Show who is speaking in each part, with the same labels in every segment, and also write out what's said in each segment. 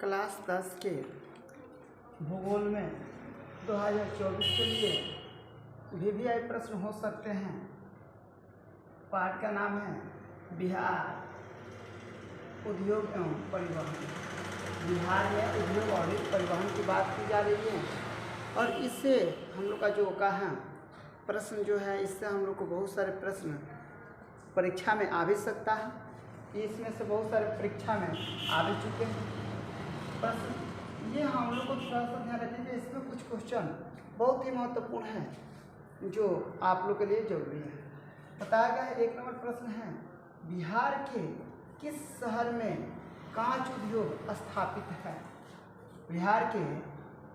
Speaker 1: Class 10 के भूगोल में 2024 के लिए VVI प्रश्न हो सकते हैं। पाठ का नाम है बिहार उद्योग एवं परिवहन। बिहार में उद्योग और परिवहन की बात की जा रही है और इससे हम लोग का जो कहा प्रश्न जो है, इससे हम लोग को बहुत सारे प्रश्न परीक्षा में आ भी सकता है। इसमें से बहुत सारे परीक्षा में आ भी चुके हैं प्रश्न। ये हम लोग को थोड़ा सा ध्यान रखिए, इसमें कुछ क्वेश्चन बहुत ही महत्वपूर्ण है जो आप लोग के लिए जरूरी है। बताया गया है, 1 नंबर प्रश्न है, बिहार के किस शहर में कांच उद्योग स्थापित है? बिहार के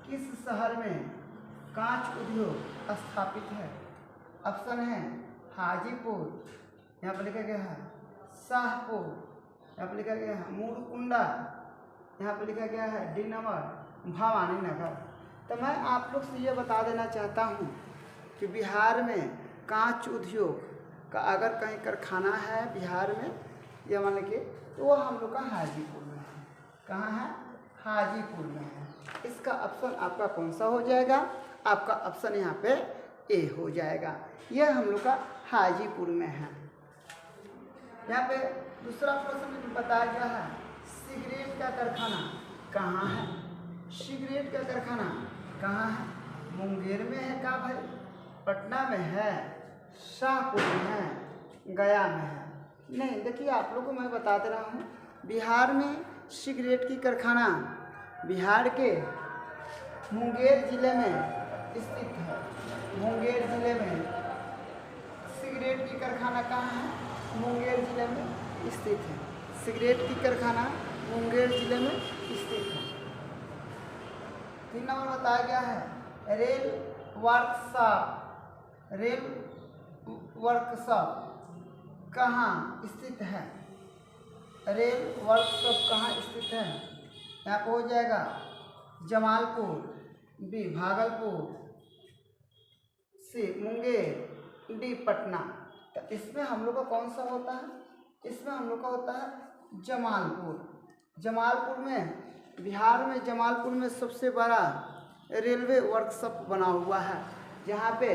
Speaker 1: किस शहर में कांच उद्योग स्थापित है? ऑप्शन है हाजीपुर, यहाँ पर लिखा गया है शाहपुर, यहाँ पर लिखा गया है मुरकुंडा, यहाँ पर लिखा गया है डी नंबर भवानी नगर। तो मैं आप लोग से ये बता देना चाहता हूँ कि बिहार में कांच उद्योग का अगर कहीं कारखाना है बिहार में, या मान लीजिए तो वो हम लोग का हाजीपुर में है। कहाँ है? हाजीपुर में है। इसका ऑप्शन आपका कौन सा हो जाएगा? आपका ऑप्शन यहाँ पे ए हो जाएगा। यह हम लोग का हाजीपुर में है। यहाँ पे दूसरा प्रश्न बताया गया है, सिगरेट का कारखाना कहाँ है? सिगरेट का कारखाना कहाँ है? मुंगेर में है का भाई? पटना में है, शाहपुर में है, गया में है? नहीं, देखिए आप लोगों को मैं बता दे रहा हूँ, बिहार में सिगरेट की कारखाना बिहार के मुंगेर जिले में स्थित है। मुंगेर जिले में सिगरेट की कारखाना कहाँ है? मुंगेर जिले में स्थित है। सिगरेट की कारखाना मुंगेर जिले में स्थित है। 3 नंबर बताया गया है, रेल वर्कशॉप। रेल वर्कशॉप कहाँ स्थित है? रेल वर्कशॉप कहाँ स्थित है? यहाँ पर हो जाएगा जमालपुर, बी भागलपुर, सी मुंगेर, डी पटना। तो इसमें हम लोग का कौन सा होता है? इसमें हम लोग का होता है जमालपुर। जमालपुर में, बिहार में जमालपुर में सबसे बड़ा रेलवे वर्कशॉप बना हुआ है, जहाँ पे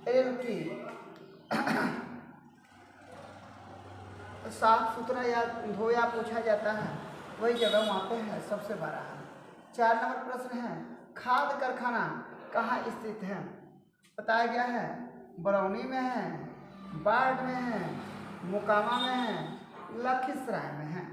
Speaker 1: रेल की साफ सुथरा या धोया पोछा जाता है, वही जगह वहाँ पे है, सबसे बड़ा है। 4 नंबर प्रश्न है, खाद कारखाना कहाँ स्थित है? बताया गया है बरौनी में है, बाढ़ में है, मोकामा में है, लखीसराय में है।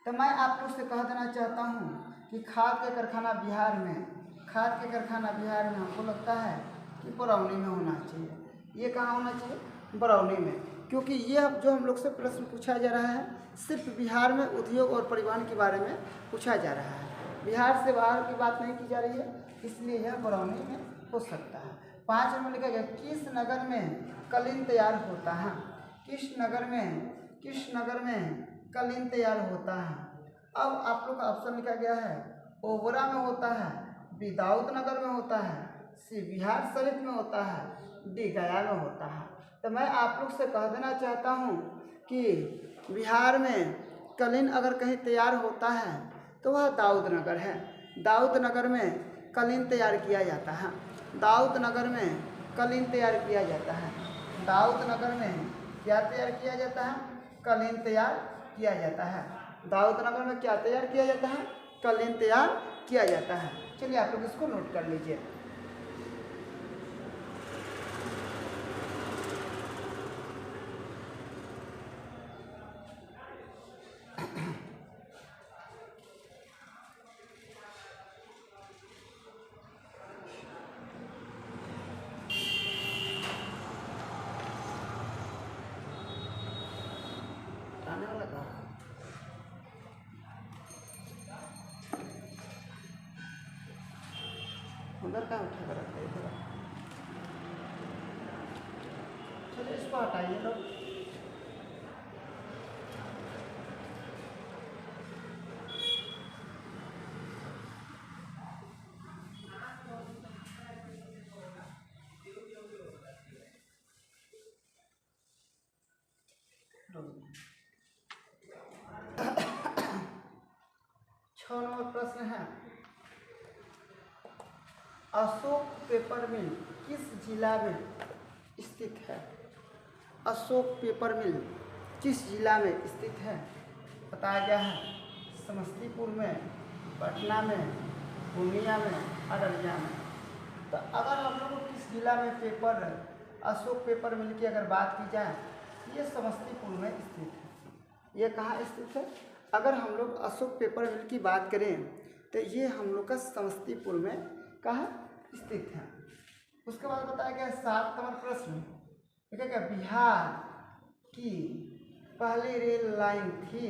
Speaker 1: तो मैं आप लोग से कह देना चाहता हूँ कि खाद का कारखाना बिहार में, खाद के कारखाना बिहार में हमको लगता है कि बरौनी में होना चाहिए। ये कहाँ होना चाहिए? बरौनी में, क्योंकि ये जो हम लोग से प्रश्न पूछा जा रहा है सिर्फ बिहार में उद्योग और परिवहन के बारे में पूछा जा रहा है, बिहार से बाहर की बात नहीं की जा रही है, इसलिए यह बरौनी में हो सकता है। 5 नंबर लिखा गया, किस नगर में कलीन तैयार होता है? किस नगर में कलीन तैयार होता है? अब आप लोग का ऑप्शन लिखा गया है ओबरा में होता है, बी दाऊद नगर में होता है, सी बिहार शरीफ में होता है, डी गया में होता है। तो मैं आप लोग से कह देना चाहता हूँ कि बिहार में कलीन अगर कहीं तैयार होता है तो वह दाऊद नगर है। दाऊद नगर में कलीन तैयार किया जाता है। दाऊद नगर में कलीन तैयार किया जाता है। दाऊद नगर में क्या तैयार किया जाता है? कलीन तैयार किया जाता है। दाऊद नगर में क्या तैयार किया जाता है? कलीन तैयार किया जाता है। चलिए आप लोग इसको नोट कर लीजिए। उधर का उठा कर रखते हैं थोड़ा। चलिए इसको हटाइए लोग। प्रश्न है, अशोक पेपर मिल किस जिला में स्थित है? अशोक पेपर मिल किस जिला में स्थित है? बताया गया है समस्तीपुर में, पटना में, पूर्णिया में, अररिया में। तो अगर हम लोग को किस जिला में पेपर अशोक पेपर मिल की अगर बात की जाए, ये समस्तीपुर में स्थित है। ये कहाँ स्थित है? अगर हम लोग अशोक पेपर मिल की बात करें तो ये हम लोग का समस्तीपुर में कहाँ स्थित है। उसके बाद बताया गया 7 नंबर प्रश्न, ठीक है क्या, बिहार की पहली रेल लाइन थी?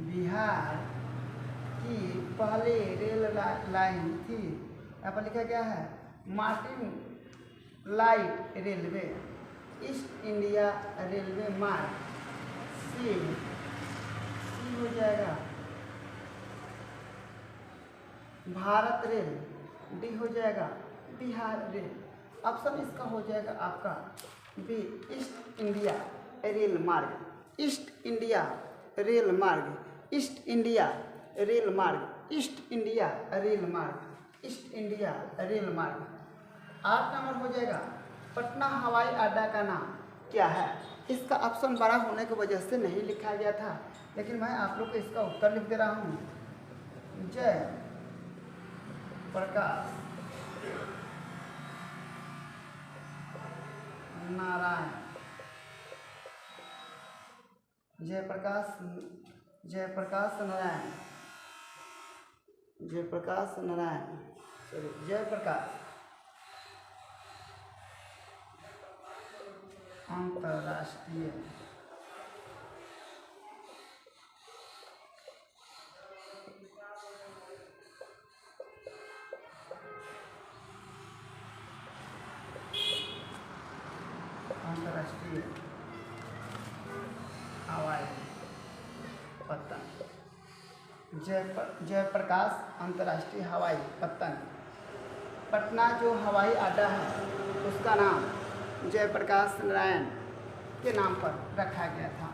Speaker 1: बिहार की पहली रेल लाइन थी, यहाँ पर लिखा गया है Martin light railway, east India railway मार्ग, सी हो जाएगा भारत रेल, डी हो जाएगा बिहार रेल। ऑप्शन इसका हो जाएगा आपका बी, ईस्ट इंडिया रेल मार्ग, ईस्ट इंडिया रेल मार्ग, ईस्ट इंडिया रेल मार्ग, ईस्ट इंडिया रेल मार्ग, ईस्ट इंडिया रेल मार्ग। 8 नंबर हो जाएगा पटना हवाई अड्डा का नाम क्या है? इसका ऑप्शन बड़ा होने की वजह से नहीं लिखा गया था, लेकिन मैं आप लोग को इसका उत्तर लिख दे रहा हूँ। जय प्रकाश नारायण, जयप्रकाश नारायण, जयप्रकाश नारायण, सॉरी जयप्रकाश अंतर्राष्ट्रीय हवाई पत्तन, जयप्रकाश अंतर्राष्ट्रीय हवाई पत्तन। पटना जो हवाई अड्डा है उसका नाम जयप्रकाश नारायण के नाम पर रखा गया था।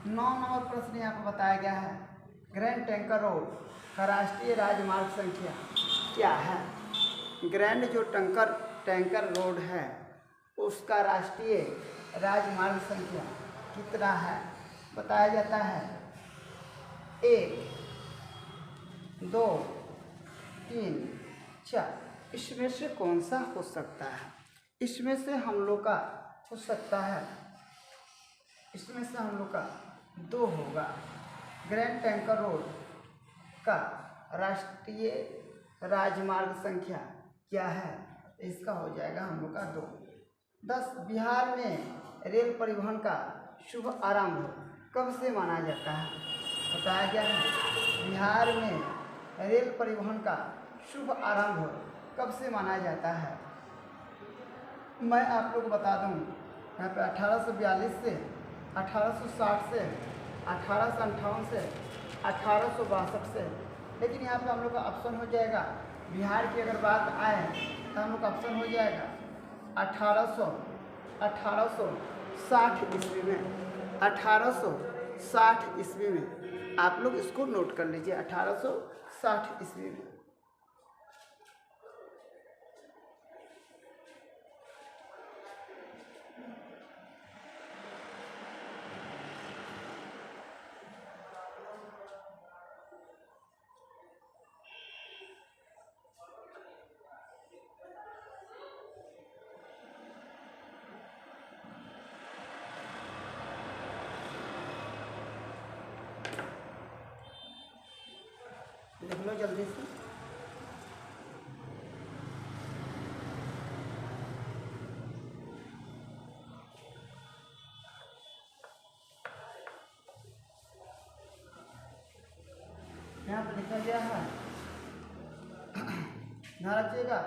Speaker 1: 9 नंबर प्रश्न यहाँ पर बताया गया है, ग्रैंड टैंकर रोड का राष्ट्रीय राजमार्ग संख्या क्या है? ग्रैंड जो टैंकर रोड है उसका राष्ट्रीय राजमार्ग संख्या कितना है? बताया जाता है 1, 2, 3, 4। इसमें से कौन सा हो सकता है? इसमें से हम लोग का हो सकता है, इसमें से हम लोग का 2 होगा। ग्रैंड टैंकर रोड का राष्ट्रीय राजमार्ग संख्या क्या है? इसका हो जाएगा हम लोग का 2। 10, बिहार में रेल परिवहन का शुभ आरंभ कब से माना जाता है? बताया गया है बिहार में रेल परिवहन का शुभ आरंभ कब से माना जाता है? मैं आप लोग को बता दूं, यहाँ पे 1842 से, 1860 से, 1858 से, 1862 से। लेकिन यहाँ पे हम लोग का ऑप्शन हो जाएगा, बिहार की अगर बात आए तो हम लोग का ऑप्शन हो जाएगा 1860 ईस्वी में, 1860 ईस्वी में। आप लोग इसको नोट कर लीजिए, 1860 ईस्वी में। लिख लो जल्दी से। यहाँ पर लिखा गया है, ध्यान रखिएगा,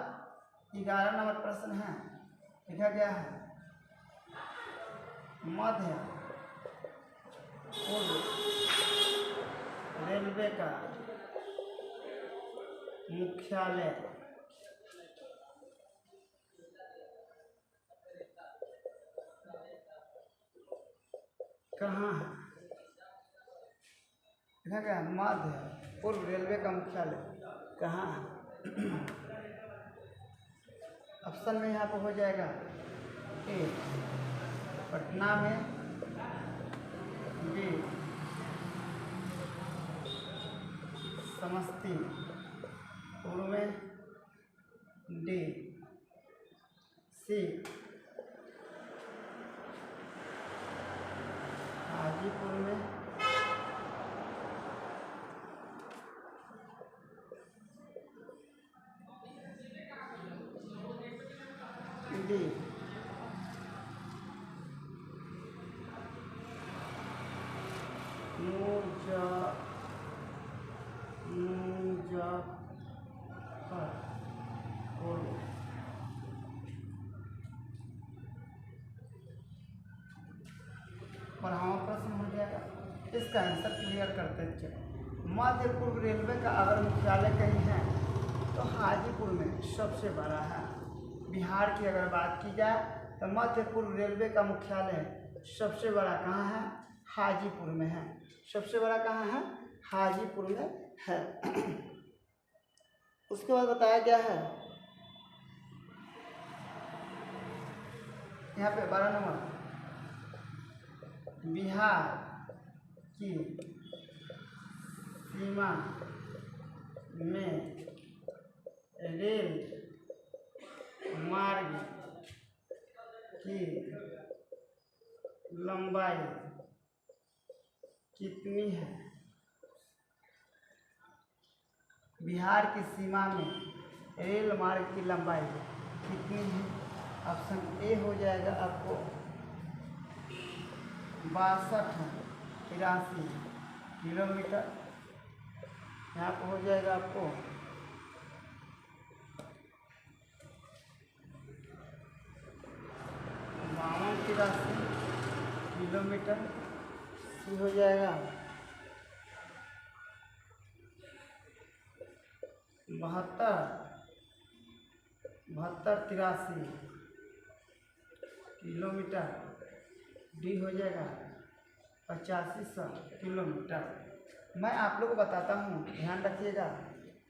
Speaker 1: 11 नंबर प्रश्न है। लिखा गया है मध्य पूर्व रेलवे का मुख्यालय कहाँ है? लिखा गया मध्य पूर्व रेलवे का मुख्यालय कहाँ है? ऑप्शन में यहाँ पर हो जाएगा ए पटना में, बी समस्तीपुर में, डी सी हाजीपुर में, डी मुजफ्फरपुर। पढ़ाओ प्रश्न हो जाएगा। इसका आंसर क्लियर करते चले। मध्य पूर्व रेलवे का अगर मुख्यालय कहीं है तो हाजीपुर में सबसे बड़ा है। बिहार की अगर बात की जाए तो मध्य पूर्व रेलवे का मुख्यालय सबसे बड़ा कहाँ है? हाजीपुर में है। सबसे बड़ा कहाँ है? हाजीपुर में है। उसके बाद बताया गया है यहाँ पे 12 नंबर, बिहार की सीमा में रेल मार्ग की लंबाई कितनी है? बिहार की सीमा में रेल मार्ग की लंबाई कितनी है? ऑप्शन ए हो जाएगा आपको 62-83 किलोमीटर। यहाँ पर हो जाएगा आपको 52-83 किलोमीटर। सी हो जाएगा 72-83 किलोमीटर। डी हो जाएगा 8500 किलोमीटर। मैं आप लोग को बताता हूँ, ध्यान रखिएगा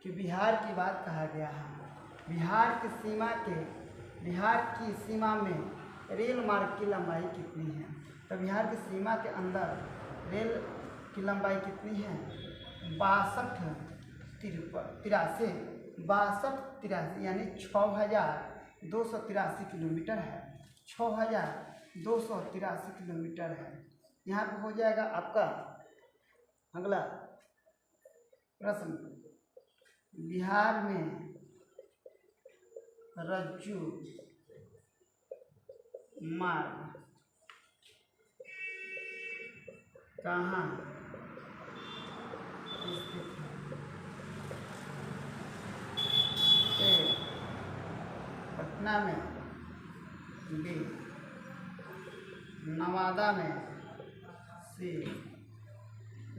Speaker 1: कि बिहार की बात कहा गया है। बिहार की सीमा में रेल मार्ग की लंबाई कितनी है? तो बिहार की सीमा के अंदर रेल की लंबाई कितनी है? 62-83 यानी 6283 किलोमीटर है। 6283 किलोमीटर है। यहाँ पे हो जाएगा आपका अगला प्रश्न, बिहार में रज्जू मार्ग कहाँ स्थित है? ए पटना में, बी नवादा में, सी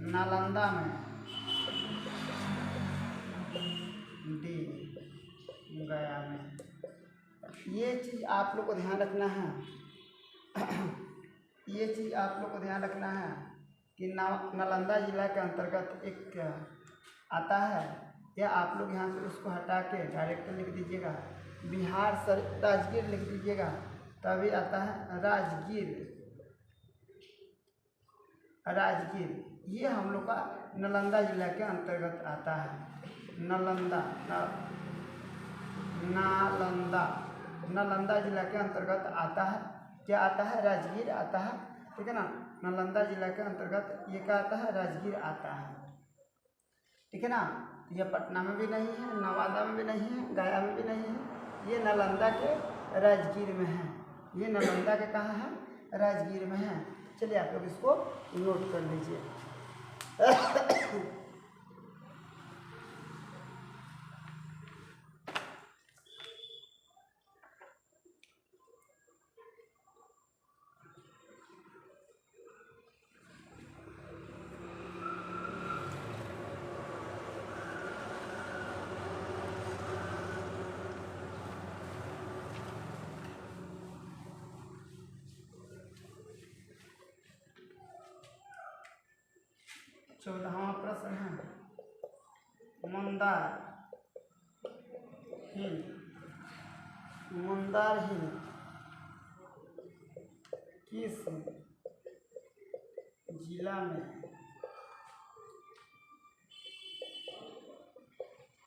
Speaker 1: नालंदा में, डी गया में। ये चीज़ आप लोग को ध्यान रखना है। ये चीज़ आप लोग को ध्यान रखना है कि नालंदा जिला के अंतर्गत एक आता है, या आप लोग यहाँ से उसको हटा के डायरेक्ट लिख दीजिएगा बिहार सर राजगीर लिख दीजिएगा, तभी आता है राजगीर। ये हम लोग का नालंदा जिला के अंतर्गत आता है। नालंदा जिला के अंतर्गत आता है। क्या आता है? राजगीर आता है। ठीक है ना। नालंदा जिला के अंतर्गत ये क्या आता है? राजगीर आता है। ठीक है ना। ये पटना में भी नहीं है, नवादा में भी नहीं है, गया में भी नहीं है। ये नालंदा के राजगीर में है। ये नालंदा के कहाँ है? राजगीर में है। चलिए आप लोग इसको नोट कर लीजिए। 14वां प्रश्न है मंदार हिल। मंदार हिल किस जिला में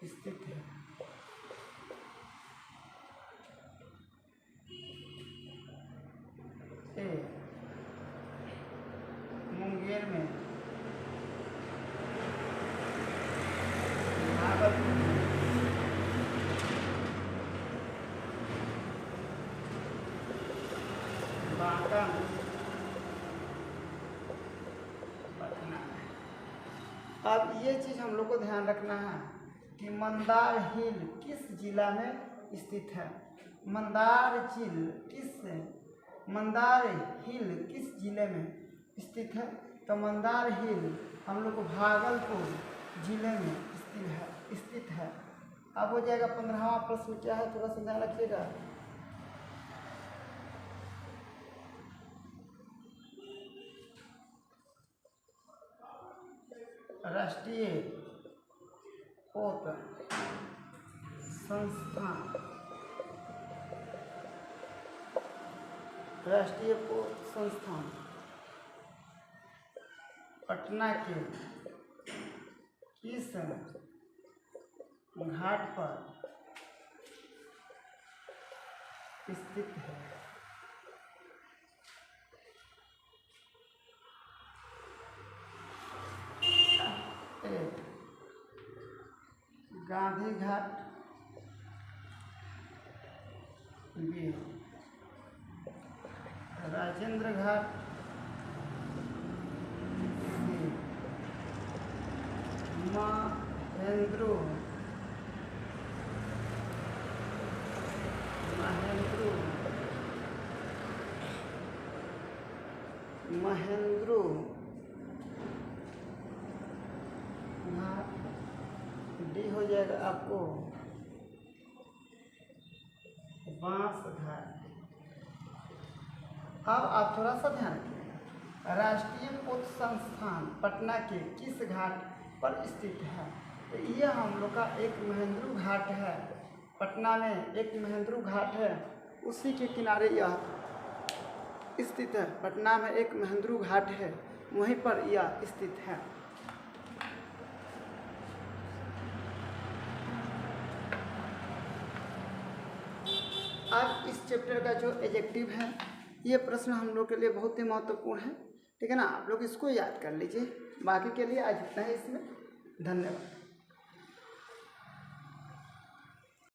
Speaker 1: स्थित है? ए मुंगेर में, भागलपुर में, बांका में, पटना में। अब ये चीज़ हम लोग को ध्यान रखना है कि मंदार हिल किस जिला में स्थित है। मंदार हिल किस जिले में स्थित है? तो मंदार हिल हम लोग को भागलपुर जिले में स्थित है। अब हो जाएगा 15वां प्रश्न क्या है, थोड़ा सा ध्यान रखिएगा। राष्ट्रीय पोत संस्थान पटना के किस घाट पर स्थित है? गांधी घाट, बी राजेंद्र घाट, सी महेंद्रू घाट, डी हो जाएगा आपको बांस घाट। अब आप थोड़ा सा ध्यान रखिए, राष्ट्रीय पोत संस्थान पटना के किस घाट पर स्थित है? तो यह हम लोग का एक महेंद्रू घाट है। पटना में एक महेंद्रू घाट है, उसी के किनारे यह स्थित है। पटना में एक महेंद्रू घाट है, वहीं पर यह स्थित है। आज इस चैप्टर का जो एडजेक्टिव है, ये प्रश्न हम लोग के लिए बहुत ही महत्वपूर्ण है, ठीक है ना। आप लोग इसको याद कर लीजिए। बाकी के लिए आज इतना ही इसमें। धन्यवाद।